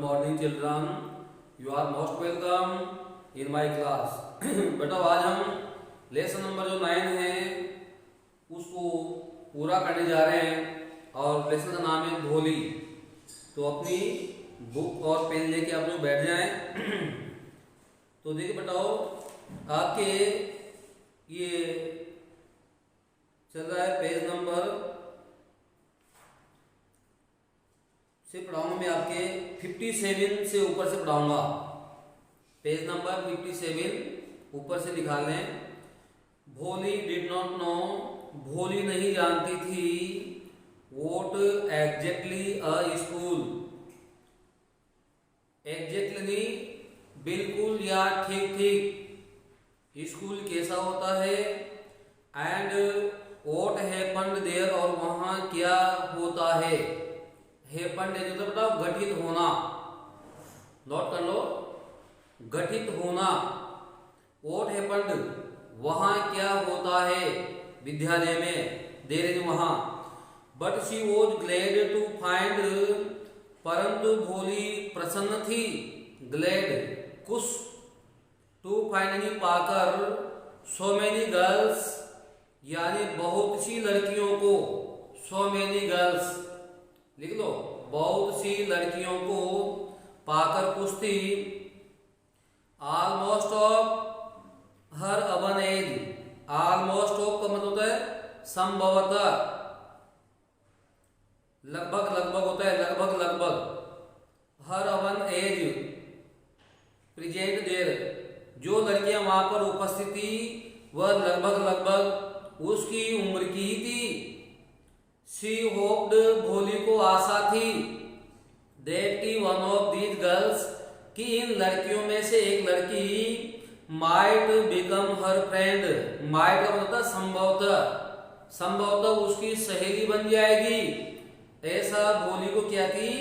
morning children, you are most welcome in my class. बेटा आज हम लेसन नंबर जो 9 है उसको पूरा करने जा रहे हैं और लेसन का नाम है भोली। तो अपनी बुक और पेन लेके आप लोग बैठ जाएं। तो देखिए बताओ आपके ये चल रहा है पेज नंबर से पढ़ाऊंगा मैं आपके 57 से ऊपर से पढ़ाऊंगा। पेज नंबर 57 ऊपर से निकाल लें। भोली डिड नॉट नो, भोली नहीं जानती थी what exactly a school. Exactly बिल्कुल या ठीक ठीक स्कूल कैसा होता है। एंड वॉट हैपेंड देयर और वहां क्या होता है। हैपेंड है तो बताओ गठित होना, नोट कर लो गठित होना। वॉट हैपेंड वहां क्या होता है विद्यालय में, देर इज वहां। But she was glad to find परंतु भोली प्रसन्न थी। ग्लैड खुश, टू फाइंड पाकर, सो मेनी गर्ल्स यानी बहुत सी लड़कियों को। सो मेनी गर्ल्स लिख लो, बहुत सी लड़कियों को पाकर खुश थी। Almost of her own age, almost of का मतलब होता है संभवतः, लगभग लगभग होता है लगभग लगभग। हर अवन एज प्रेजेंट देर, जो लड़कियां वहां पर उपस्थित थी वह लगभग लगभग उसकी उम्र की ही थी। शी होप्ड भोली को आशा थी दैट की वन ऑफ दीज गर्ल्स कि इन लड़कियों में से एक लड़की माइट बिकम हर फ्रेंड। माइट का मतलब संभवतः, संभवतः उसकी सहेली बन जाएगी। ऐसा भोली को क्या थी,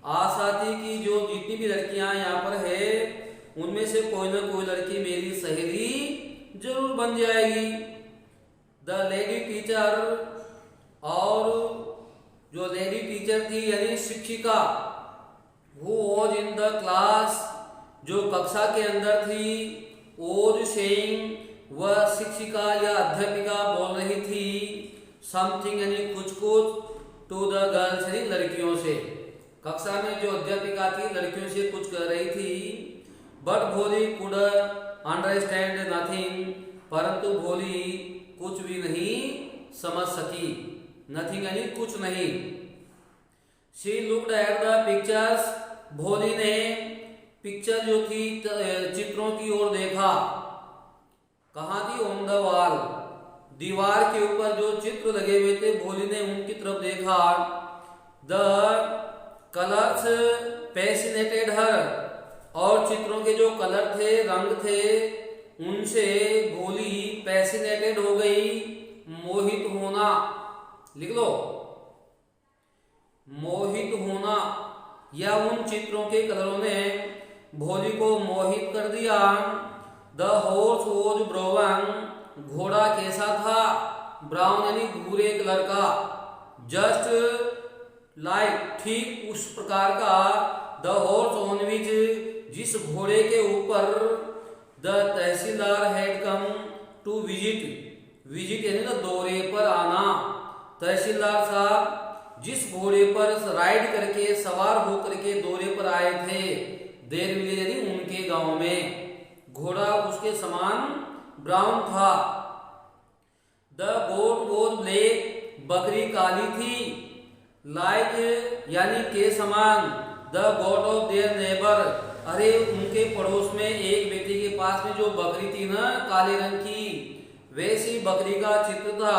आशा थी कि जो जितनी भी लड़कियां यहाँ पर है उनमें से कोई ना कोई लड़की मेरी सहेली जरूर बन जाएगी। द लेडी टीचर, और जो लेडी टीचर थी यानी शिक्षिका, who was in the class जो कक्षा के अंदर थी, वॉज सेइंग वह शिक्षिका या अध्यापिका बोल रही थी, समथिंग यानी कुछ कुछ, टू द गर्ल्स यानी लड़कियों से। कक्षा में जो अध्यापिका थी लड़कियों से कुछ कह रही थी। बट भोली कुड अंडरस्टैंड नथिंग, परंतु भोली कुछ भी नहीं समझ सकी। नथिंग यानी कुछ नहीं। She looked at the pictures, भोली ने पिक्चर जो थी चित्रों की ओर देखा। कहाँ थी, ऑन द वॉल, दीवार के ऊपर जो चित्र लगे हुए थे भोली ने उनकी तरफ देखा। द कलर्स फैसिनेटेड हर, और चित्रों के जो कलर थे रंग थे उनसे भोली फैसिनेटेड हो गई, मोहित होना लिख लो, मोहित होना, या उन चित्रों के कलरों ने भोली को मोहित कर दिया। द हॉर्स वॉज ब्राउन, घोड़ा कैसा था, ब्राउन यानी भूरे कलर का। जस्ट लाइक ठीक उस प्रकार का। द हॉर्स ऑन विच जिस घोड़े के ऊपर the tehsildar had come to visit, visit यानी तो दौरे पर आना। तहसीलदार साहब जिस घोड़े पर राइड करके सवार होकर के दौरे पर आए थे, देर विलेज यानी उनके गांव में। घोड़ा उसके समान ब्राउन था। द गोट वॉज ब्लैक, बकरी काली थी। लाइक यानी के समान, the goat of their neighbour, अरे उनके पड़ोस में एक व्यक्ति के पास में जो बकरी थी ना काले रंग की, वैसी बकरी का चित्र था।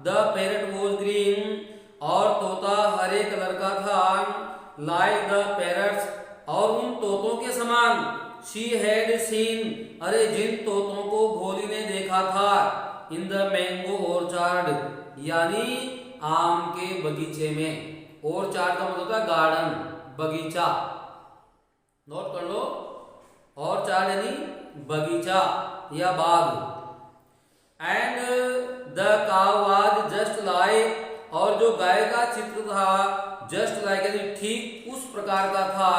द पैरट वॉज ग्रीन, और तोता हरे कलर का था। लाइक द पैरट्स, और उन तोतों के समान। शी हैड सीन, अरे जिन तोतों को भोली ने देखा था, इन द मैंगो ऑर्चार्ड यानी आम के बगीचे में। ऑर्चार्ड का मतलब होता है गार्डन, बगीचा, नोट कर लो। ऑर्चार्ड यानी बगीचा या बाग। एंड द काव वाज जस्ट लाइक, और जो गाय का चित्र था जस्ट लाइक यानी ठीक उस प्रकार का था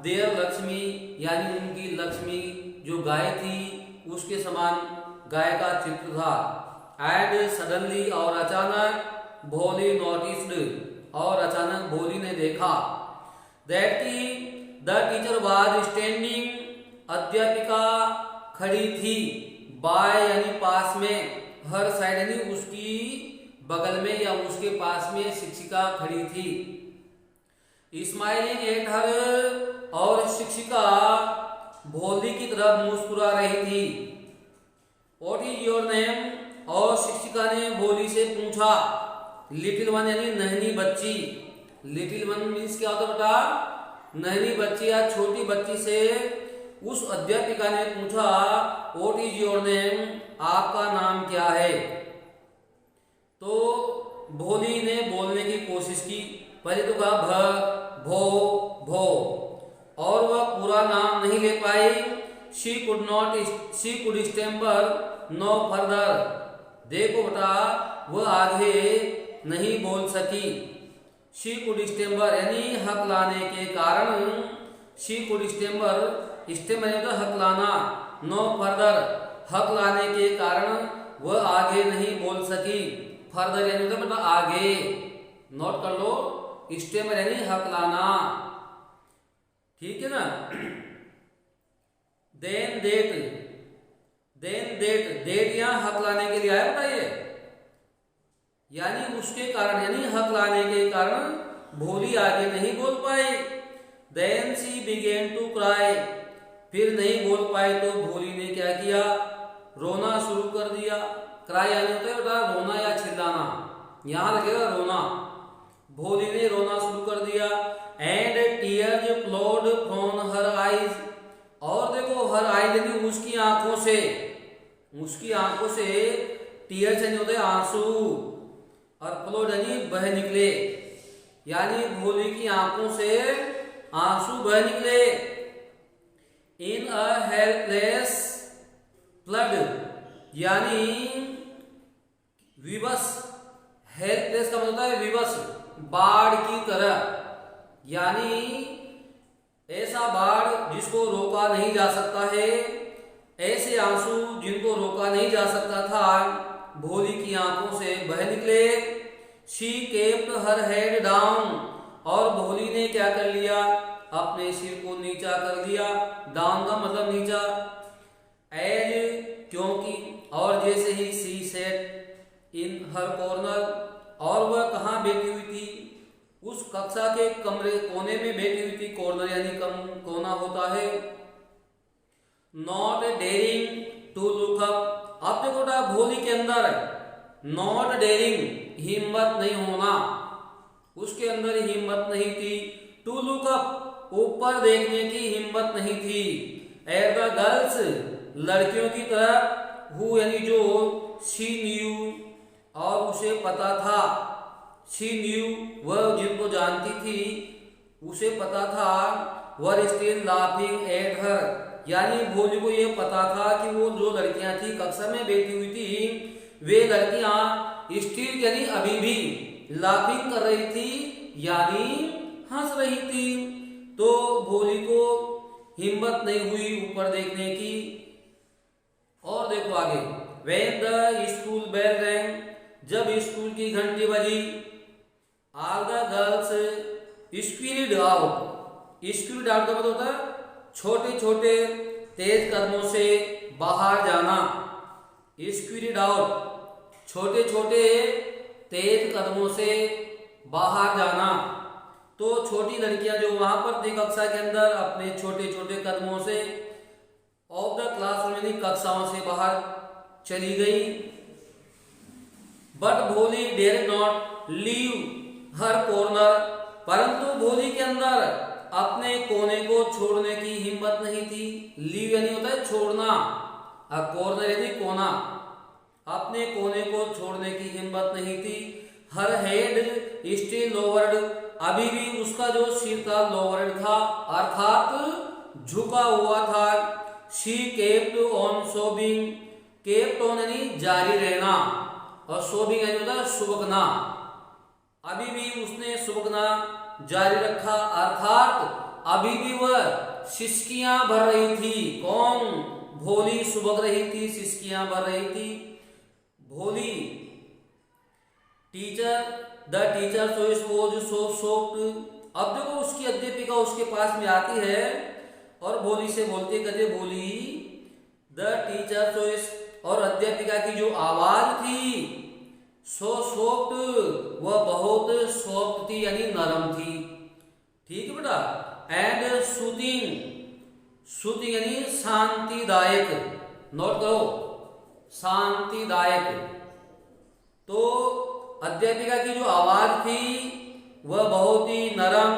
देयर लक्ष्मी यानी उनकी लक्ष्मी जो गाय थी उसके समान गाय का चित्र था। एंड सडनली और अचानक भोली नोटिस्ड और अचानक भोली ने देखा दैट की द टीचर वाज स्टैंडिंग अध्यापिका खड़ी थी बाय यानी पास में हर साइड यानी उसकी बगल में या उसके पास में शिक्षिका खड़ी थी। स्माइलिंग एट हर और शिक्षिका भोली की तरफ मुस्कुरा रही थी। व्हाट इज योर नेम और शिक्षिका ने भोली से पूछा। लिटिल वन यानी नन्ही बच्ची। लिटिल वन मीन्स क्या होता बेटा नन्ही बच्ची या छोटी बच्ची से उस अध्यापिका ने पूछा व्हाट इज योर नेम आपका नाम क्या है। तो भोली ने बोलने की कोशिश की। पहले तो कहा भ भो भो और वह पूरा नाम नहीं ले पाई। She could stammer no further. देखो बेटा वह आगे नहीं बोल सकी। शी कुड स्टैम्पर यानी हक लाने के कारण। शी कुड स्टैम्पर स्टैम्पर हक लाना नो फर्दर हक लाने के कारण वह आगे नहीं बोल सकी। फर्दर यानी मतलब आगे नोट कर लो स्टैम्पर यानी हक लाना ठीक है ना। देन डेट यहाँ हक लाने के लिए आया बताइए यानी उसके कारण यानी हक लाने के कारण भोली आगे नहीं बोल पाई। Then she began to cry फिर नहीं बोल पाई तो भोली ने क्या किया रोना शुरू कर दिया। क्राई यानी होता है बेटा रोना या चिल्लाना यहाँ लगेगा रोना। भोली ने रोना शुरू कर दिया। And tears flowed from her eyes और देखो हर आईज यानी उसकी आंखों से टीयर्स यानी होते आंसू और फ्लोड यानी बह निकले यानी भोली की आंखों से आंसू बह निकले। इन अ हेल्पलेस फ्लड यानी विवश। हेल्पलेस का मतलब होता है विवश बाढ़ की तरह यानी ऐसा बाढ़ जिसको रोका नहीं जा सकता है। ऐसे आंसू जिनको रोका नहीं जा सकता था भोली की आंखों से बह निकले। She kept her head down और भोली ने क्या कर लिया अपने सिर को नीचा कर दिया। डाउन का मतलब नीचा। एज क्योंकि और जैसे ही सी सेट इन हर कॉर्नर और वह कहाँ बैठी हुई थी उस कक्षा के कमरे कोने में बैठी हुई थी। कॉर्नर यानी कम कोना होता है। Not daring to look up अब देखो भोली के अंदर नॉट डेयरिंग हिम्मत नहीं होना उसके अंदर हिम्मत नहीं थी। टू लुक अप ऊपर देखने की हिम्मत नहीं थी। एट द गर्ल्स लड़कियों की तरफ हु यानी जो शी न्यू और उसे पता था। शी न्यू वह जिनको जानती थी उसे पता था। Were still laughing at her यानी भोली को यह पता था कि वो जो लड़कियां थी कक्षा में बैठी हुई थी वे लड़कियां स्टिल यानी अभी भी लाफिंग कर रही थी यानी हंस रही थी। तो भोली को हिम्मत नहीं हुई ऊपर देखने की। और देखो आगे when the school bell rang जब स्कूल की घंटी बजी all the girls scurried out. Scurried out का मतलब होता है छोटे छोटे तेज कदमों से बाहर जाना। स्क्वीरिड आउट छोटे छोटे तेज कदमों से बाहर जाना। तो छोटी लड़कियां जो वहां पर थी कक्षा के अंदर अपने छोटे छोटे कदमों से ऑफ द क्लासरूम यानी कक्षाओं से बाहर चली गई। But Bholi dare not leave her corner परंतु भोली के अंदर अपने कोने को छोड़ने की हिम्मत नहीं थी। लीव यानी होता है छोड़ना और कॉर्नर यानी कोना। अपने कोने को छोड़ने की हिम्मत नहीं थी। हर हेड स्टिल लोवर्ड अभी भी उसका जो सिर था लोवर्ड था अर्थात झुका हुआ था। She kept on सोबिंग kept on यानी जारी रहना और सोबिंग यानी होता है सुबकना। अभी भी उसने सुबकना जारी रखा, अर्थात अभी भी वह सिसकियां भर रही थी। कौन? भोली सुबक रही थी, सिसकियां भर रही थी भोली। The teacher choice was so soft. अब देखो उसकी अध्यापिका उसके पास में आती है और भोली से बोलती, कहते भोली द टीचर चॉइस, और अध्यापिका की जो आवाज थी सो सॉफ्ट, वह बहुत सॉफ्ट थी यानी नरम थी। ठीक है बेटा। एंड सूथिंग यानी शांतिदायक। नोट करो, शांतिदायक। तो अध्यापिका की जो आवाज थी वह बहुत ही नरम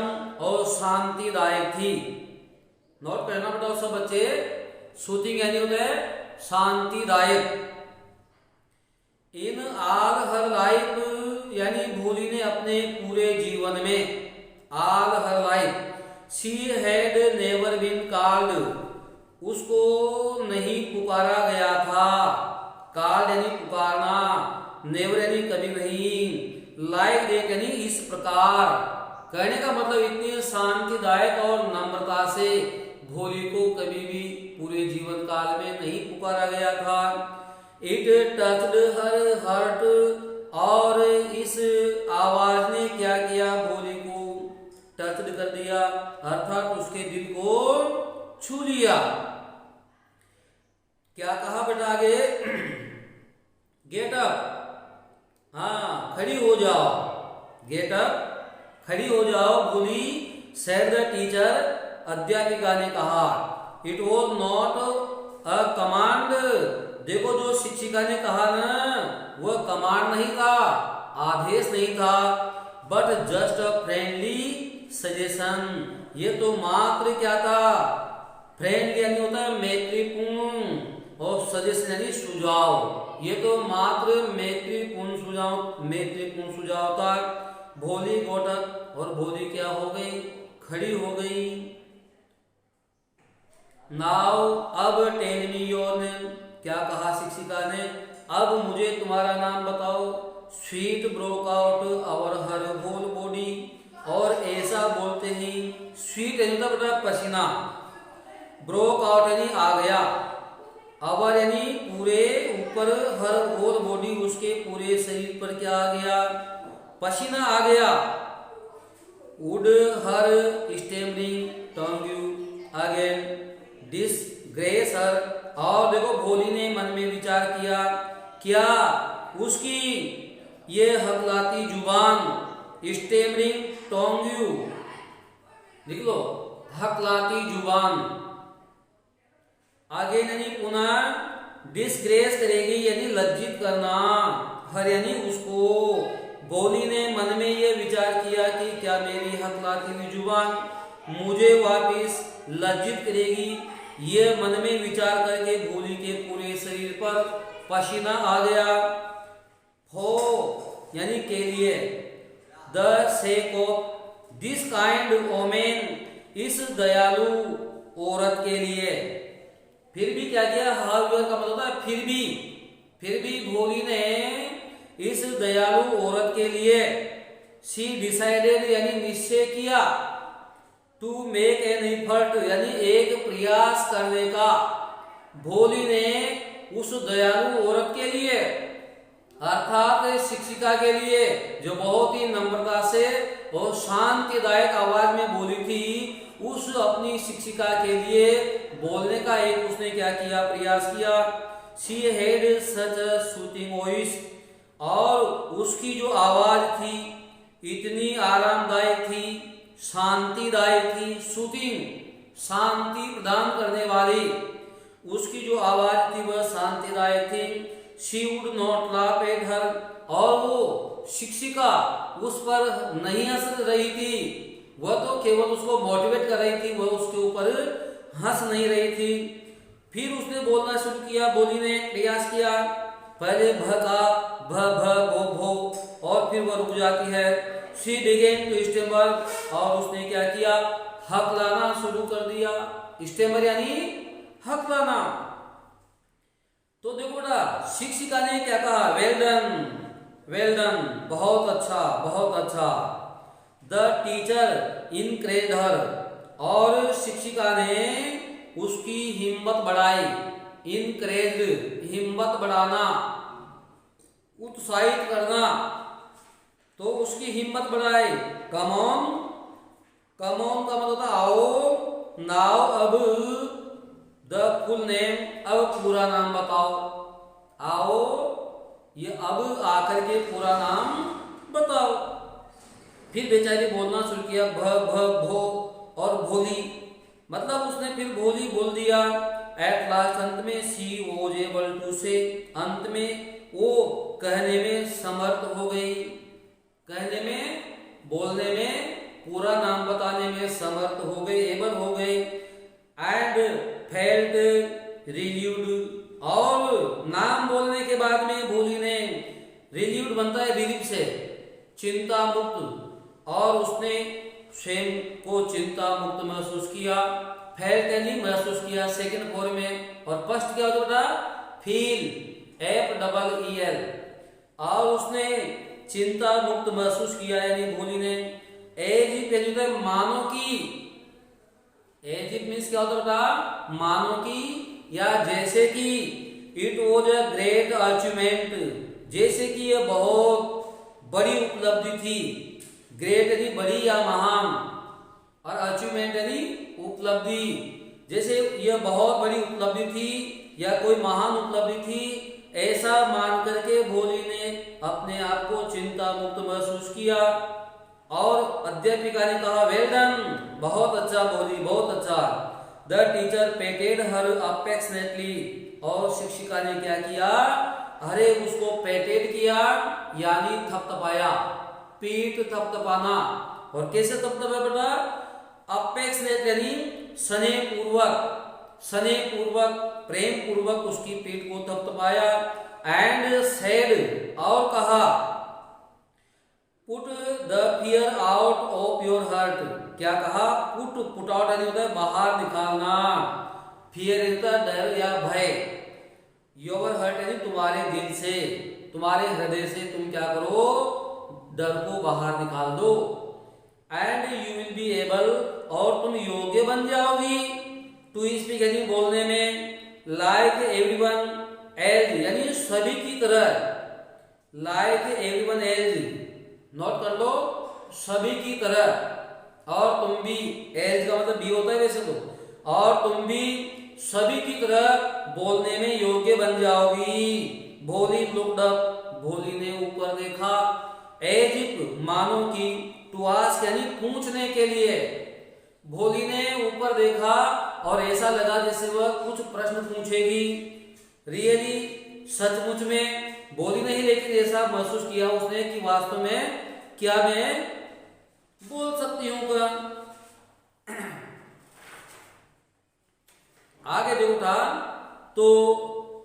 और शांतिदायक थी। नोट करना बेटा सब बच्चे। सूथिंग यानी होता है शांतिदायक। इन ऑल हर लाइफ यानी भोली ने अपने पूरे जीवन में, all her life, she had never been called, उसको नहीं पुकारा गया था। कॉल्ड यानी पुकारना, नेवर यानी कभी नहीं, लाइक दैट यानी इस प्रकार। कहने का मतलब इतनी शांतिदायक और नम्रता से भोली को कभी भी पूरे जीवन काल में नहीं पुकारा गया था। इट टच्ड हर हार्ट, और इस आवाज ने क्या किया? भोली को टच्ड कर दिया, अर्थात उसके दिल को छू लिया। क्या कहा बेटा आगे? गेट अप, हाँ खड़ी हो जाओ। गेट अप, खड़ी हो जाओ भोली, सेड द टीचर, अध्यापिका ने कहा। It was not a command, देखो जो शिक्षिका ने कहा ना वह कमांड नहीं था, आदेश नहीं था, but just a friendly suggestion, ये तो मात्र क्या था? फ्रेंडली यानी होता है मैत्रीपूर्ण, और सजेशन यानी सुझाव, ये तो मात्र मैत्रीपूर्ण सुझाव था। भोली गोट अप, और भोली क्या हो गई? खड़ी हो गई। नाउ अब टेल मी योर नेम, क्या कहा शिक्षिका ने? अब मुझे तुम्हारा नाम बताओ। Sweat broke out over her whole body, और ऐसा बोलते ही स्वीट यानी बेटा पसीना, ब्रोक आउट यानी आ गया, अवर यानी पूरे ऊपर, हर होल बॉडी उसके पूरे शरीर पर क्या आ गया? पसीना आ गया। Would her stammering tongue you again disgrace her, और देखो भोली ने मन में विचार किया, क्या उसकी ये हकलाती जुबान, स्टेमरिंग टोंग यू, लिख लो हकलाती जुबान, आगे यानी पुनः डिसग्रेस करेगी यानी लज्जित करना, हर यानी उसको। भोली ने मन में ये विचार किया कि क्या मेरी हकलाती हुई जुबान मुझे वापिस लज्जित करेगी। ये मन में विचार करके भोली के पूरे शरीर पर पसीना आ गया। फो यानी के लिए, the sake of this kind woman, इस दयालु औरत के लिए। फिर भी क्या किया? हाउएवर का मतलब होता है फिर भी भोली ने इस दयालु औरत के लिए, शी डिसाइडेड यानी निश्चय किया, टू मेक एन एफर्ट यानी एक प्रयास करने का। भोली ने उस दयालु औरत के लिए, अर्थात शिक्षिका के लिए, जो बहुत ही नम्रता से और शांतिदायक आवाज में बोली थी, उस अपनी शिक्षिका के लिए बोलने का एक उसने क्या किया? प्रयास किया। She had such a soothing voice, और उसकी जो आवाज थी इतनी आरामदायक थी, शांतिदायक थी। सूथिंग शांति प्रदान करने वाली उसकी जो आवाज थी वह शांतिदायक थी। She would not laugh at her, और वो शिक्षिका उस पर नहीं हंस रही थी, वह तो केवल उसको मोटिवेट कर रही थी, वह उसके ऊपर हंस नहीं रही थी। फिर उसने बोलना शुरू किया, बोली ने प्रयास किया, पहले भ का भ भ भो भो, और फिर वह रुक जाती है। शी बिगेन टू स्टेमर, और उसने क्या किया? हकलाना शुरू कर दिया। स्टेमर यानी हकलाना। तो देखो ना शिक्षिका ने क्या कहा? वेल डन, बहुत अच्छा, बहुत अच्छा। द टीचर इनकरेज्ड हर, और शिक्षिका ने उसकी हिम्मत बढ़ाई। इनकरेज्ड हिम्मत बढ़ाना, उत्साहित करना, तो उसकी हिम्मत बढ़ाई। कम ऑन, कम ऑन का मतलब होता आओ। नाउ अब द फुल नेम, अब पूरा नाम बताओ। आओ, ये अब आकर के पूरा नाम बताओ। फिर बेचारी बोलना शुरू किया, भ भो और भोली, मतलब उसने फिर भोली बोल दिया। एट लास्ट, अंत में शी वॉज एबल टू से, अंत में वो कहने में समर्थ हो गई। कहने में, बोलने में, पूरा नाम बताने में समर्थ हो गई, एबल हो गई। एंड फेल्ट रिलीव्ड, और नाम बोलने के बाद में भोली ने, रिलीव्ड बनता है रिलीव से, चिंता मुक्त, और उसने स्वयं को चिंता मुक्त महसूस किया। फेल्ट यानी महसूस किया सेकंड फॉर्म में, और फर्स्ट क्या होता था? फील, FEEL, और उसने चिंता मुक्त महसूस किया यानी भोली ने। एज इफ मानो की, एज इफ मीन्स क्या होता था? मानो की या जैसे कि। It was a great achievement, जैसे कि यह बहुत बड़ी उपलब्धि थी। ग्रेट यानी बड़ी या महान, और अचीवमेंट यानी उपलब्धि। जैसे यह बहुत बड़ी उपलब्धि थी या कोई महान उपलब्धि थी, ऐसा मान करके भोली ने अपने आप को चिंता मुक्त महसूस किया। और अध्यापिका ने कहा, वेल डन, बहुत अच्छा भोली, बहुत अच्छा। द टीचर पेटेड हर अफेक्शनेटली, और शिक्षिका ने क्या किया? अरे उसको पेटेड किया यानी थपथपाया, पीठ थपथपाना। और कैसे थपथपाया बेटा? अफेक्शनेट यानी स्नेह पूर्वक, स्नेह पूर्वक, प्रेम पूर्वक उसकी पीठ को थपथपाया। एंड सेड, और कहा, put the fear out of your heart, क्या कहा? पुट आउट यानी होता है बाहर निकालना, फियर होता है डर या भय, योर हार्ट यानी तुम्हारे दिल से, तुम्हारे हृदय से तुम क्या करो? डर को बाहर निकाल दो। And you will be able, और तुम योग्य बन जाओगी, टू स्पीक यानी बोलने में, लाइक एवरीवन एल्स यानी सभी की तरह, लाइक एवरीवन एल्स, नोट कर लो, सभी की तरह। और तुम भी, एल्स का मतलब भी होता है वैसे तो, और तुम भी सभी की तरह बोलने में योग्य बन जाओगी। भोली लुक्ड अप, भोली ने ऊपर देखा। एज इफ मानो की, टू आस्क यानी पूछने के लिए। भोली ने ऊपर देखा और ऐसा लगा जैसे वह कुछ प्रश्न पूछेगी। रियली, सचमुच में बोली नहीं, लेकिन ऐसा महसूस किया उसने कि वास्तव में क्या मैं बोल सकती हूँ क्या? आगे जो था तो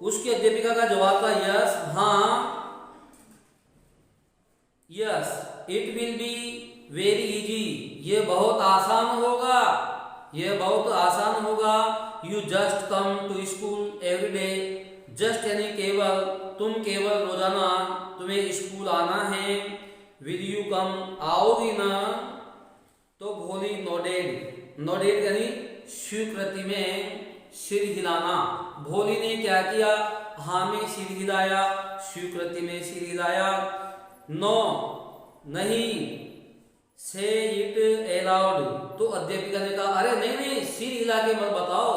उसकी अध्यापिका का जवाब था यस, हाँ, yes, it will be very easy, ये बहुत आसान होगा, ये बहुत आसान होगा। You just come to school every day, just यानी केवल, तुम केवल रोजाना तुम्हें स्कूल आना है। विल यू कम, आओगी ना? तो भोली नोडेड, नोडेड यानी स्वीकृति में सिर हिलाना। भोली ने क्या किया? हाँ में सिर हिलाया, स्वीकृति में सिर हिलाया। नो, नहीं, से इट अलाउड, तो अध्यापिका ने कहा अरे नहीं नहीं, सिर हिला के मत बताओ,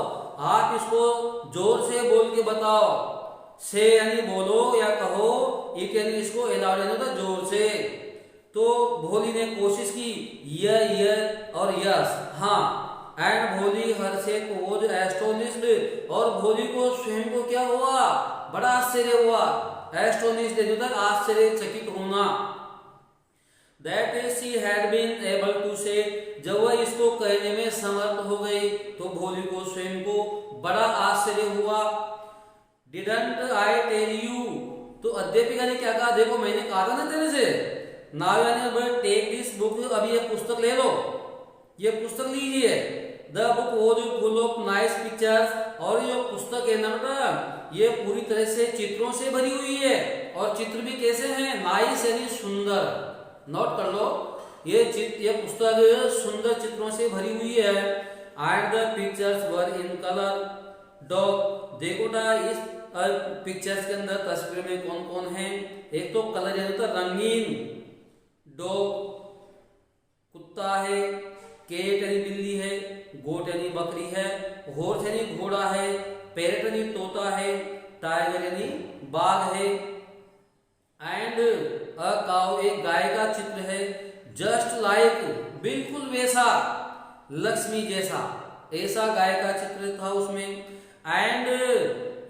आप इसको जोर से बोल के बताओ। से यानी बोलो या कहो, इट यानी इसको अलाउड यानी होता जोर से। तो भोली ने कोशिश की, य और यस, हाँ। एंड भोली हर से वॉज एस्टोनिश्ड, और भोली को स्वयं को क्या हुआ? बड़ा आश्चर्य हुआ। एस्टोनिश्ड आश्चर्यचकित होना। That she had been able to say, जब वह इसको कहने में समर्थ हो गई तो भोली को स्वयं को बड़ा आश्चर्य हुआ। Didn't I tell you, तो अध्यापिका ने क्या कहा? देखो मैंने कहा था ना तेरे से। Now यानी टेक दिस बुक, अभी ये पुस्तक ले लो, ये पुस्तक लीजिए। The book was full of nice pictures, और ये पुस्तक है ना बेटा, ये पूरी तरह से चित्रों से भरी हुई है। और चित्र भी कैसे हैं? नाइस यानी सुंदर, नोट कर लो। ये पुस्तक सुंदर चित्रों से भरी हुई है। And the pictures were in colour. Dog, देखो ना इस पिक्चर्स के अंदर तस्वीर में कौन कौन है। एक तो कलर यानी तो रंगीन, डॉग कुत्ता है, केट यानी बिल्ली है, गोट यानी बकरी है, हॉर्स यानी घोड़ा है, पैरट यानी तोता है, टाइगर यानी बाघ है। एंड अ काउ, एक गाय का चित्र है। जस्ट लाइक, बिल्कुल वैसा, लक्ष्मी जैसा, ऐसा गाय का चित्र था उसमें। And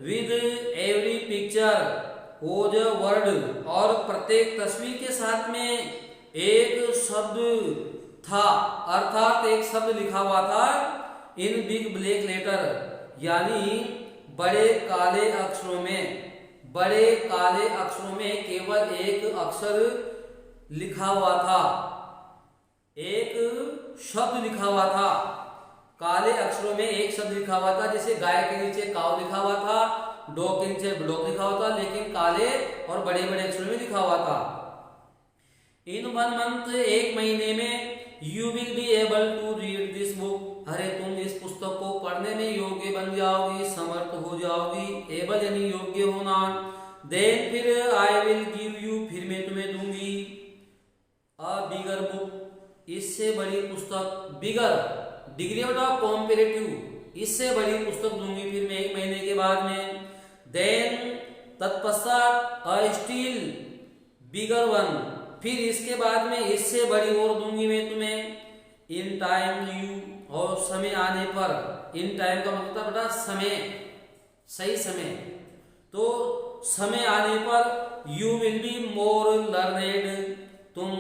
with every picture was a word, और प्रत्येक तस्वीर के साथ में एक शब्द था, अर्थात एक शब्द लिखा हुआ था इन बिग ब्लैक लेटर, यानी बड़े काले अक्षरों में। बड़े काले अक्षरों में केवल एक अक्षर लिखा हुआ था, एक शब्द लिखा हुआ था। काले अक्षरों में एक शब्द लिखा हुआ था, जैसे गाय के नीचे काव लिखा हुआ था, डॉग के नीचे डॉग लिखा हुआ था, लेकिन काले और बड़े बड़े अक्षरों में लिखा हुआ था। इन 1 मंथ, एक महीने में, you will be able to read this book, अरे तुम इस पुस्तक को पढ़ने में योग्य बन जाओगी, समर्थ हो जाओगी। एबल यानी योग्य होना। देन फिर आई विल गिव यू, फिर मैं तुम्हें दूंगी, अ बिगर बुक, इससे बड़ी पुस्तक। बिगर डिग्री ऑफ कॉम्पेरेटिव, इससे बड़ी पुस्तक दूंगी फिर मैं 1 महीने के बाद में। देन तत्पश्चात अ स्टील बिगर वन, फिर इसके बाद में इससे बड़ी और दूंगी मैं तुम्हें। इन टाइम यू, और समय आने पर। इन टाइम का मतलब बेटा समय, सही समय। तो समय आने पर you will be more learned, तुम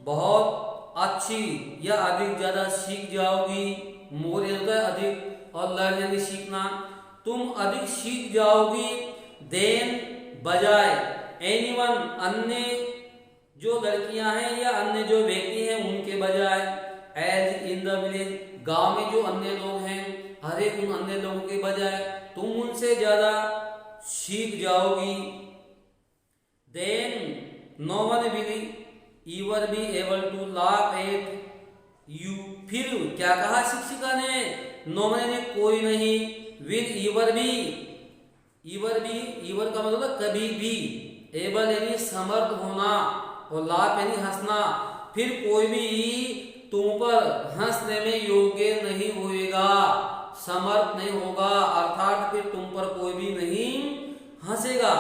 बहुत अच्छी या अधिक ज्यादा सीख जाओगी। मोर यानी अधिक, और लर्न यानी सीखना, तुम अधिक सीख जाओगी। देन बजाय, एनीवन, अन्य जो लड़कियां हैं या अन्य जो व्यक्ति हैं उनके बजाय। एज इन द विलेज, गांव में जो अन्य लोग हैं, हर एक उन अन्य लोगों के बजाय तुम उनसे ज्यादा सीख जाओगी। Then no one will ever be able to laugh at you, फिर क्या कहा शिक्षिका ने, नो वन यानी कोई नहीं, will ever be, ever be, ever का मतलब कभी भी, एबल यानी समर्थ होना, और लाभ यानी हंसना, फिर कोई भी तुम पर हंसने में योग्य नहीं होएगा, समर्थ नहीं होगा, अर्थात फिर तुम पर कोई भी नहीं हंसेगा।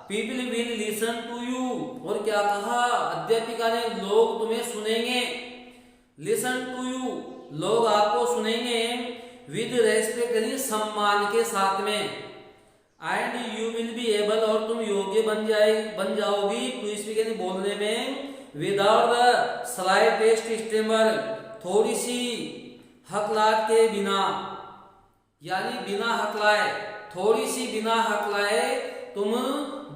People will listen to you, और क्या कहा अध्यापिका ने, लोग तुम्हें सुनेंगे। लिसन टू यू, लोग आपको सुनेंगे। विद रेस्पेक्ट यानी सम्मान के साथ में। And you will be able, और तुम योग्य बन जाओगी टू स्पीक यानी बोलने में। विदाउट द स्लाइटेस्ट स्टेमर, थोड़ी सी हकलाहट के बिना, यानी बिना हकलाए, थोड़ी सी बिना हकलाए तुम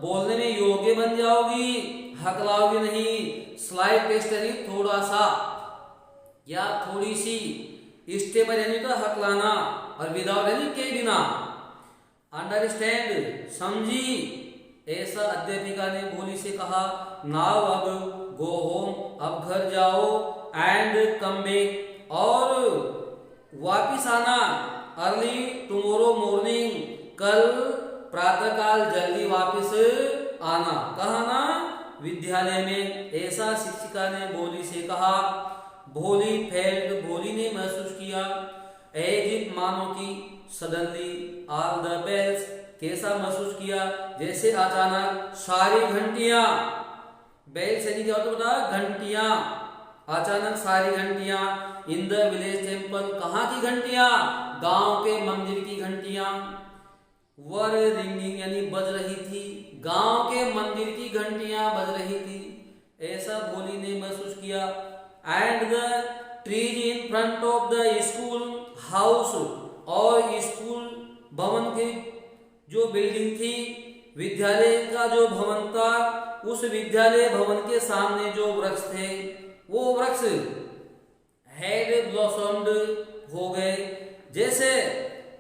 बोलने में योग्य बन जाओगी, हकलाओगी नहीं। स्लाइटेस्ट यानी थोड़ा सा या थोड़ी सी, स्टेमर यानी तो हकलाना, और विदाउट यानी के बिना। अंडरस्टैंड, समझी, ऐसा अध्यापिका ने भोली से कहा। नाउ अब गो होम, अब घर जाओ। एंड कम बैक, और वापिस आना। अर्ली टुमारो मॉर्निंग, कल प्रातःकाल जल्दी वापिस आना। कहा ना, विद्यालय में, ऐसा शिक्षिका ने भोली से कहा। भोली फेल्ट, भोली ने महसूस किया। एज इफ, मानो की, सडनली ऑल द बेल्स, कैसा महसूस किया, जैसे अचानक सारी घंटियां, बेल्स यानी क्या होता है, घंटियां, अचानक सारी घंटियां। इन द विलेज टेम्पल, कहाँ की घंटियां, गांव के मंदिर की घंटियां। वर रिंगिंग यानी बज रही थी, गांव के मंदिर की घंटियां बज रही थी, ऐसा भोली ने महसूस किया। And the trees in front of the school house, और स्कूल भवन की जो बिल्डिंग थी, विद्यालय का जो भवन था, उस विद्यालय भवन के सामने जो वृक्ष थे, वो वृक्ष हैड ब्लॉसम्ड, हो गए, जैसे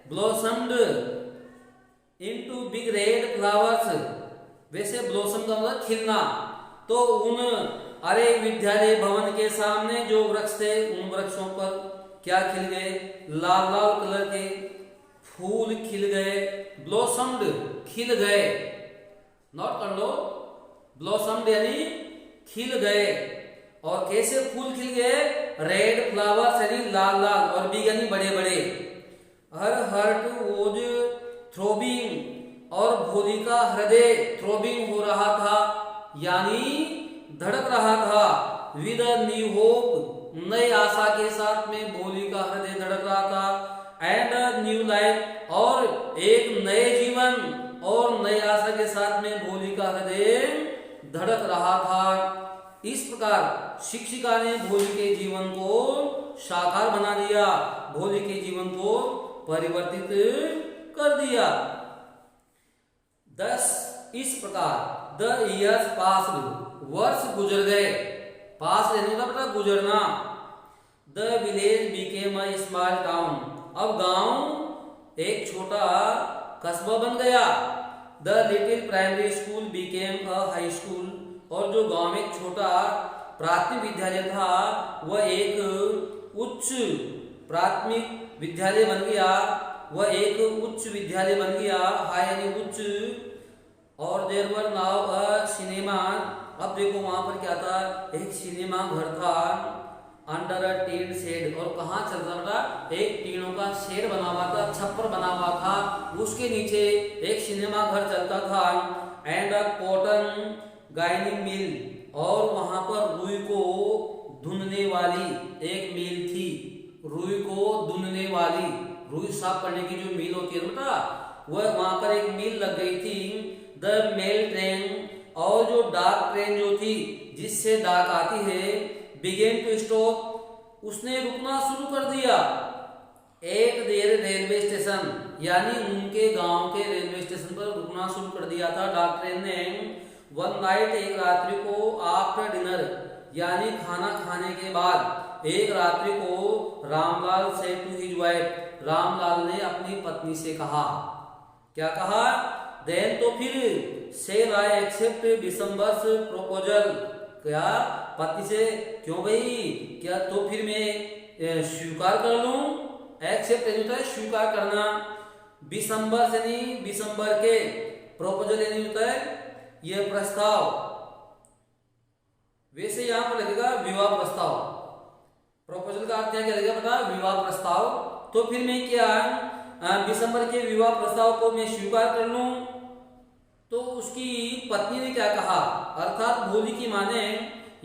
blossomed into big red flowers, वैसे ब्लॉसम का मतलब खिलना। तो उन अरे विद्यालय भवन के सामने जो वृक्ष थे उन वृक्षों पर क्या खिल गए, लाल लाल कलर के फूल खिल गए, ब्लॉसम्ड खिल गए, नोट कर लो, ब्लॉसम्ड यानी खिल गए। और कैसे फूल खिल गए, रेड फ्लावर्स यानी लाल लाल, और बिग यानी बड़े बड़े। हर हार्ट वॉज थ्रोबिंग, और भोली का हृदय थ्रोबिंग हो रहा था यानी धड़क रहा था। विद न्यू होप, नई आशा के साथ में भोली का हृदय धड़क रहा था। एंड न्यू लाइफ, और एक नए जीवन और नई आशा के साथ में भोली का हृदय धड़क रहा था। इस प्रकार शिक्षिका ने भोली के जीवन को साकार बना दिया, भोली के जीवन को परिवर्तित कर दिया। 10 इस प्रकार द इयर्स पास्ड, वर्ष गुजर गए, पास रहने का मतलब गुजरना। The village became a small town, अब गांव एक छोटा कस्बा बन गया। The little primary school became a high school, और जो गांव में एक छोटा प्राथमिक विद्यालय था वह एक उच्च प्राथमिक विद्यालय बन गया, वह एक उच्च विद्यालय बन गया, हाई यानी उच्च। और there were now a cinema, अब देखो वहां पर क्या था, एक सिनेमा घर था। अंडर अ टीन शेड, और कहाँ चल रहा था, एक टीनों का शेड बना हुआ था, छप्पर बना हुआ था, उसके नीचे एक सिनेमा घर चलता था। एंड अ कॉटन गाइनिंग मिल, और वहां पर रुई को धुनने वाली एक मिल थी, रुई को धुनने वाली, रुई साफ करने की जो मिल होती है बेटा, वह वहां पर एक मिल लग गई थी। द मेल ट्रेन, और जो डाक ट्रेन जो थी जिससे डाक आती है, बिगेन टू स्टॉप, उसने रुकना शुरू कर दिया। एट देयर रेलवे स्टेशन, यानी उनके गांव के रेलवे स्टेशन पर रुकना शुरू कर दिया था डाक ट्रेन ने। वन नाइट, एक रात्रि को, आफ्टर डिनर यानी खाना खाने के बाद, एक रात्रि को रामलाल से टू हिज वाइफ, रामलाल ने अपनी पत्नी से कहा, क्या कहा, देन तो फिर शेल आई एक्सेप्ट दिसंबर्स प्रपोजल, क्या पति से, क्यों भाई, क्या तो फिर मैं स्वीकार कर लूं, एक्सेप्ट यानी होता है स्वीकार करना, दिसंबर यानी दिसंबर के, प्रपोजल यानी होता है ये प्रस्ताव, वैसे यहां पर लगेगा विवाह प्रस्ताव, प्रपोजल का अर्थ क्या लगेगा पता, विवाह प्रस्ताव। तो फिर मैं क्या दिसंबर के विवाह प्रस्ताव को मैं स्वीकार कर लूं। तो उसकी पत्नी ने क्या कहा, अर्थात भोली की मां ने,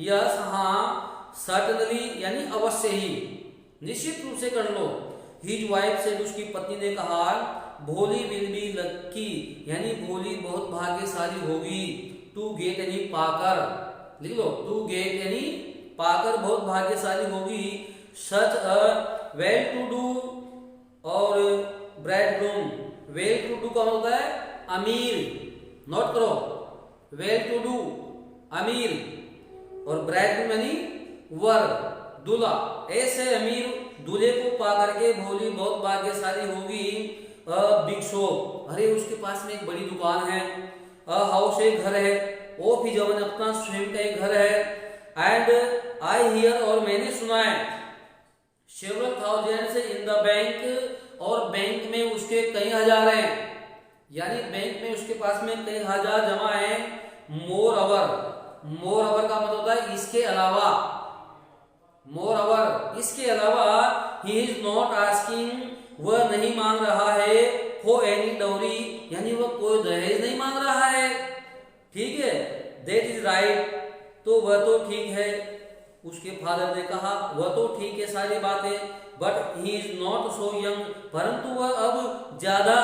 यस हाँ, सर्टनली यानी अवश्य ही, निश्चित रूप से कर लो। हिज वाइफ से उसकी पत्नी ने कहा, भोली विल बी लकी, यानी भोली बहुत भाग्यशाली होगी। टू गेट यानी पाकर, लिख लो, टू गेट यानी पाकर बहुत भाग्यशाली होगी। सच अ वेल टू डू, और ब्राइडग्रूम, वेल टू डू का होता है अमीर, नोट करो, वेल टू डू अमीर, और ब्राइडग्रूम यानी वर, दूल्हा, ऐसे अमीर दूल्हे को पा करके भोली बहुत भाग्यशाली होगी। बिग शॉप, अरे उसके पास में एक बड़ी दुकान है। हाउस एक घर है, वो भी जवन अपना स्वयं का एक घर है। एंड आई हियर, और मैंने सुना है, several thousands in the bank, और बैंक में उसके कई हजार हैं, यानी बैंक में उसके पास में कई हजार जमा है। मोर अवर, मोर अवर का मतलब होता है इसके अलावा, मोर अवर इसके अलावा। ही इज नॉट आस्किंग, वह नहीं मांग रहा है, फॉर एनी डाउरी, यानी वह कोई दहेज नहीं मांग रहा है, ठीक है, दैट इज राइट, तो वह तो ठीक है। उसके फादर ने कहा, वह तो ठीक है सारी बातें, but he is not so young, परंतु वह अब ज्यादा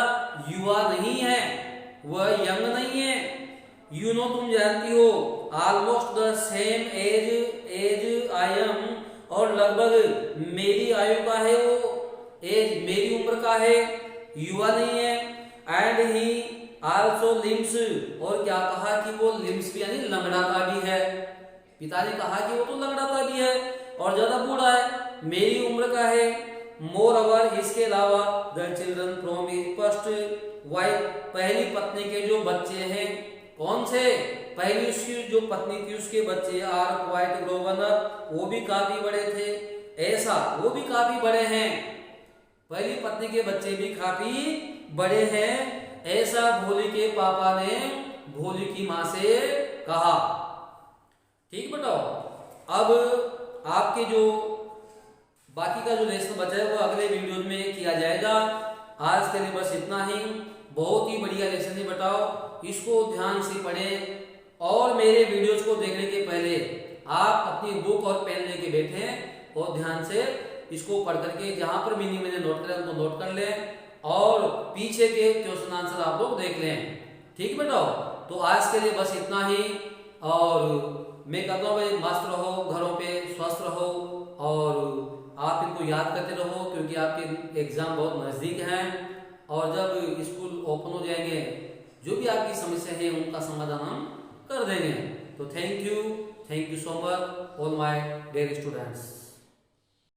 युवा नहीं है, वह यंग नहीं है। यू नो, तुम जानती हो, almost the same age I am, और लगभग मेरी आयु का है वो, एज मेरी उम्र का है, युवा नहीं है। एंड ही आल्सो लिम्स, और क्या कहा कि वो लिम्स भी यानी लंगड़ाता भी है, पिता ने कहा कि वो तो लंगड़ाता भी है और ज्यादा बूढ़ा है, मेरी उम्र का है। मोर ओवर, इसके अलावा, the children from his first wife, पहली पत्नी के जो बच्चे हैं, कौन से? पहली उसकी जो पत्नी थी उसके बच्चे आर क्वाइट ग्रोवन अप, वो भी काफी बड़े थे। ऐसा वो भी काफी बड़े हैं, पहली पत्नी के बच्चे भी काफी बड़े हैं, ऐसा भोली के पापा ने भोली की माँ से कहा। ठीक बताओ। अब आपके जो बाकी का जो लेसन बचा है वो अगले वीडियो में किया जाएगा। आज के लिए बस इतना ही। बहुत ही बढ़िया लेसन है बताओ, इसको ध्यान से पढ़ें और मेरे वीडियोज को देखने के पहले आप अपनी बुक और पेन लेके बैठें और ध्यान से इसको पढ़ करके जहां पर मीनिंग मैंने नोट करा उनको नोट कर लें और पीछे के क्वेश्चन आंसर आप लोग देख लें। ठीक बेटाओ, तो आज के लिए बस इतना ही और मैं कहता हूँ भाई मस्त रहो, घरों पे स्वस्थ रहो और आप इनको याद करते रहो क्योंकि आपके एग्जाम बहुत नज़दीक हैं और जब स्कूल ओपन हो जाएंगे जो भी आपकी समस्या है उनका समाधान हम कर देंगे। तो thank you so much all my dear students.